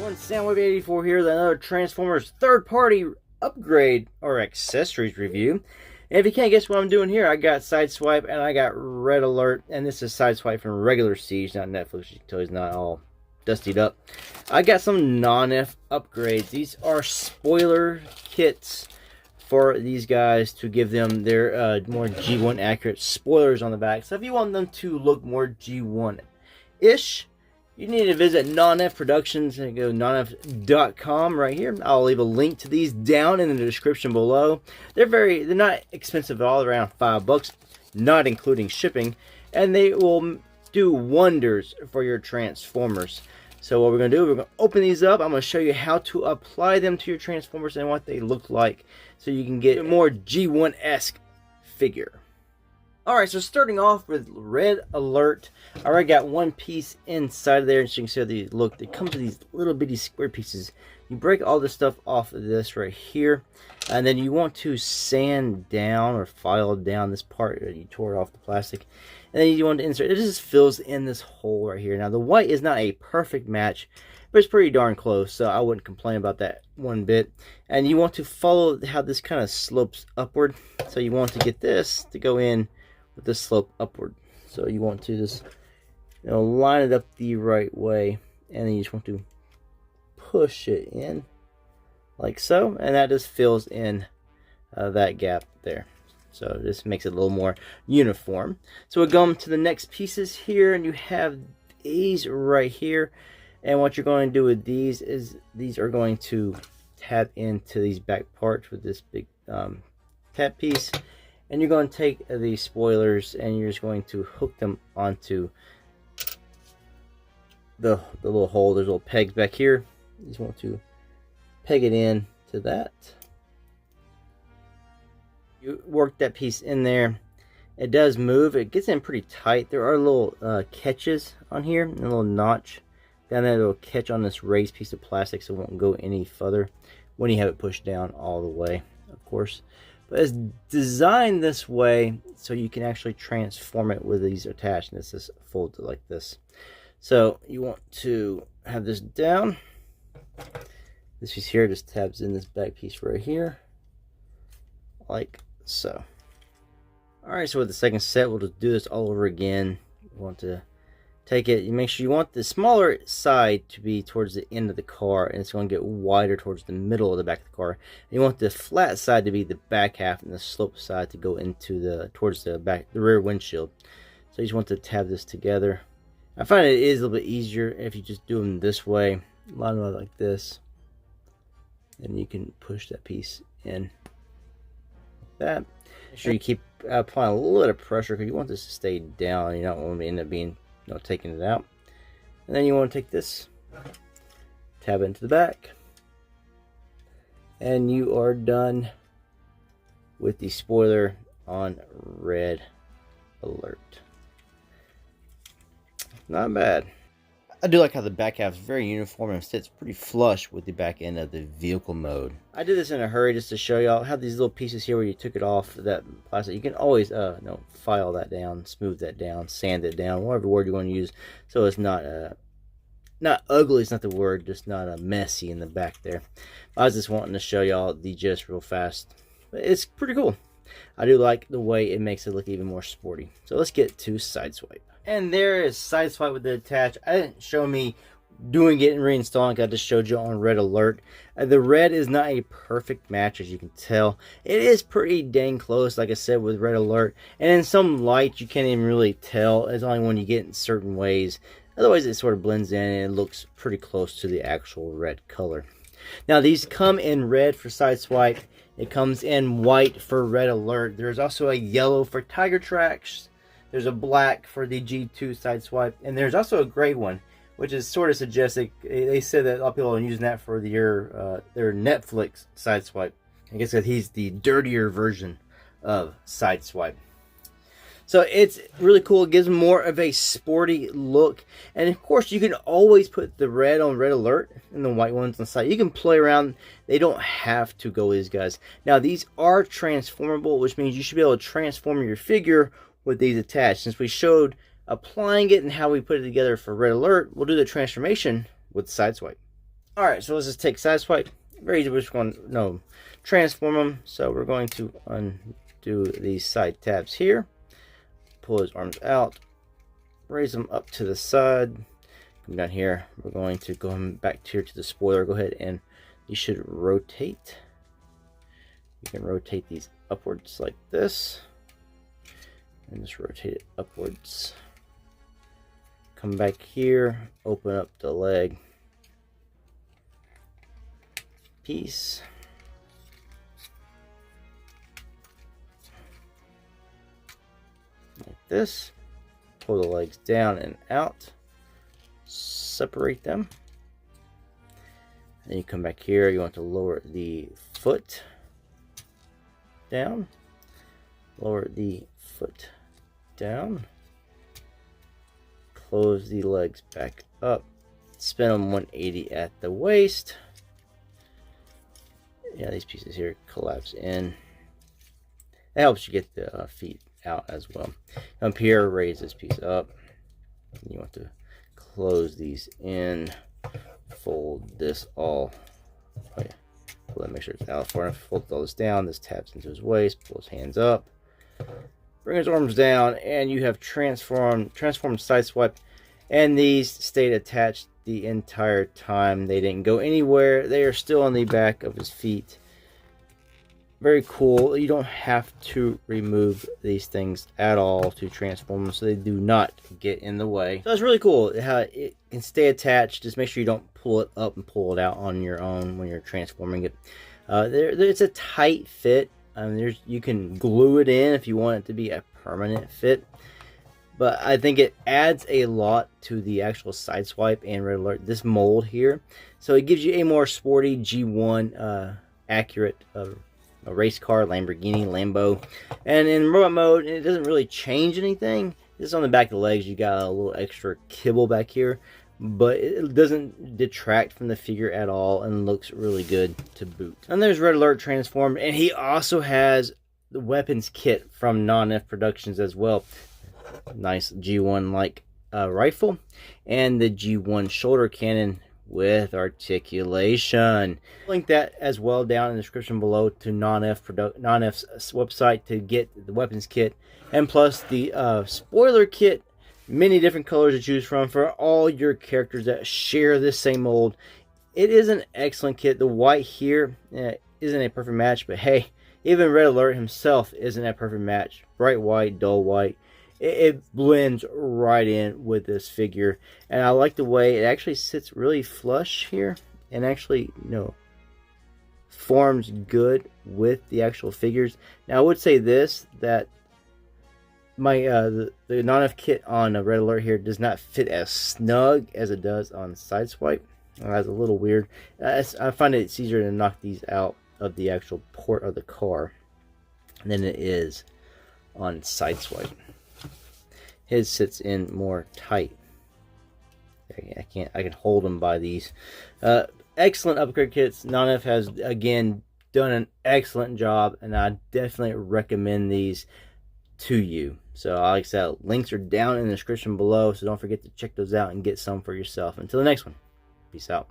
everyone, Sideswipe84 here with another Transformers third-party upgrade or accessories review. And if you can't guess what I'm doing here, I got Sideswipe and I got Red Alert, and this is Sideswipe from regular Siege, not Netflix. You can tell he's not all dustied up. I got some Nonnef upgrades. These are spoiler kits for these guys to give them their more G1 accurate spoilers on the back. So if you want them to look more G1-ish, you need to visit Nonnef Productions and go nonnef.com right here. I'll leave a link to these down in the description below. They're not expensive at all, around $5, not including shipping, and they will do wonders for your Transformers. So what we're going to do, we're going to open these up. I'm going to show you how to apply them to your Transformers and what they look like, so you can get a more G1-esque figure. Alright, so starting off with Red Alert, I already got one piece inside of there, and so you can see how they look. They come to these little bitty square pieces. You break all this stuff off of this right here, and then you want to sand down or file down this part. You tore off the plastic, and then you want to insert. It just fills in this hole right here. Now the white is not a perfect match, but it's pretty darn close, so I wouldn't complain about that one bit. And you want to follow how this kind of slopes upward, so you want to get this to go in with the slope upward. So you want to just, line it up the right way, and then you just want to push it in like so, and that just fills in that gap there. So this makes it a little more uniform. So we'll go to the next pieces here, and you have these right here. And what you're going to do with these is these are going to tap into these back parts with this big tap piece. And you're going to take these spoilers and you're just going to hook them onto the little hole. There's little pegs back here. You just want to peg it in to that. You work that piece in there. It does move. It gets in pretty tight. There are little catches on here, and a little notch down there that will catch on this raised piece of plastic, so it won't go any further when you have it pushed down all the way, of course. But it's designed this way so you can actually transform it with these attached, and this is folded like this. So you want to have this down. This piece here just tabs in this back piece right here, like so. Alright, so with the second set, we'll just do this all over again. You want to take it, you make sure you want the smaller side to be towards the end of the car, and it's going to get wider towards the middle of the back of the car. And you want the flat side to be the back half, and the slope side to go into towards the back, the rear windshield. So you just want to tab this together. I find it is a little bit easier if you just do them this way, line them up like this, and you can push that piece in like that. Make sure you keep applying a little bit of pressure, because you want this to stay down. You don't want to end up being taking it out. And then you want to take this, tab it into the back, and you are done with the spoiler on Red Alert. Not bad. I do like how the back half is very uniform and sits pretty flush with the back end of the vehicle mode. I did this in a hurry just to show y'all. I have these little pieces here where you took it off that plastic. You can always file that down, smooth that down, sand it down, whatever word you want to use, so it's not ugly. It's not the word, just not messy in the back there. I was just wanting to show y'all the gist real fast. But it's pretty cool. I do like the way it makes it look even more sporty. So let's get to Sideswipe. And there is Sideswipe with the attach. I didn't show me doing it and reinstalling. I just showed you on Red Alert. The red is not a perfect match, as you can tell. It is pretty dang close, like I said, with Red Alert. And in some light, you can't even really tell. It's only when you get in certain ways. Otherwise, it sort of blends in and it looks pretty close to the actual red color. Now, these come in red for Sideswipe. It comes in white for Red Alert. There's also a yellow for Tiger Tracks. There's a black for the G2 Sideswipe, and there's also a gray one, which is sort of suggesting. They said that a lot of people are using that for their Netflix Sideswipe. I guess that he's the dirtier version of Sideswipe. So it's really cool. It gives more of a sporty look. And of course, you can always put the red on Red Alert and the white ones on the side. You can play around. They don't have to go with these guys. Now, these are transformable, which means you should be able to transform your figure with these attached. Since we showed applying it and how we put it together for Red Alert, we'll do the transformation with Sideswipe. Alright, so let's just take Sideswipe. Very easy, we're just going to transform them. So we're going to undo these side tabs here. Pull his arms out. Raise them up to the side. Come down here. We're going to go back here to the spoiler. Go ahead and you should rotate. You can rotate these upwards like this. And just rotate it upwards. Come back here. Open up the leg piece. Like this. Pull the legs down and out. Separate them. Then you come back here. You want to lower the foot down. Lower the foot down. Close the legs back up. Spin them 180 at the waist. Yeah, these pieces here collapse in. That helps you get the feet out as well. Up here, raise this piece up. You want to close these in. Fold this all. Oh yeah. Pull that, make sure it's out far enough. Fold all this down. This taps into his waist. Pull his hands up. Bring his arms down, and you have transformed Sideswipe. And these stayed attached the entire time. They didn't go anywhere. They are still on the back of his feet. Very cool. You don't have to remove these things at all to transform them, so they do not get in the way. So that's really cool how it can stay attached. Just make sure you don't pull it up and pull it out on your own when you're transforming it. It's a tight fit. You can glue it in if you want it to be a permanent fit. But I think it adds a lot to the actual Sideswipe and Red Alert, this mold here. So it gives you a more sporty G1 accurate a race car, Lamborghini, Lambo. And in robot mode, it doesn't really change anything. Just on the back of the legs, you got a little extra kibble back here. But it doesn't detract from the figure at all and looks really good to boot. And there's Red Alert transformed. And he also has the weapons kit from Nonnef Productions as well. Nice G1-like rifle. And the G1 shoulder cannon with articulation. Link that as well down in the description below to Nonnef's website to get the weapons kit. And plus the spoiler kit. Many different colors to choose from for all your characters that share this same mold. It is an excellent kit. The white here isn't a perfect match, but hey, even Red Alert himself isn't a perfect match. Bright white, dull white. It blends right in with this figure. And I like the way it actually sits really flush here. And actually, forms good with the actual figures. Now I would say this, that my the Nonnef kit on Red Alert here does not fit as snug as it does on Sideswipe. That's a little weird. I find it's easier to knock these out of the actual port of the car than it is on Sideswipe. His sits in more tight. I can hold them by these. Excellent upgrade kits. Nonnef has again done an excellent job, and I definitely recommend these to you. So like I said, links are down in the description below, so don't forget to check those out and get some for yourself. Until the next one, peace out.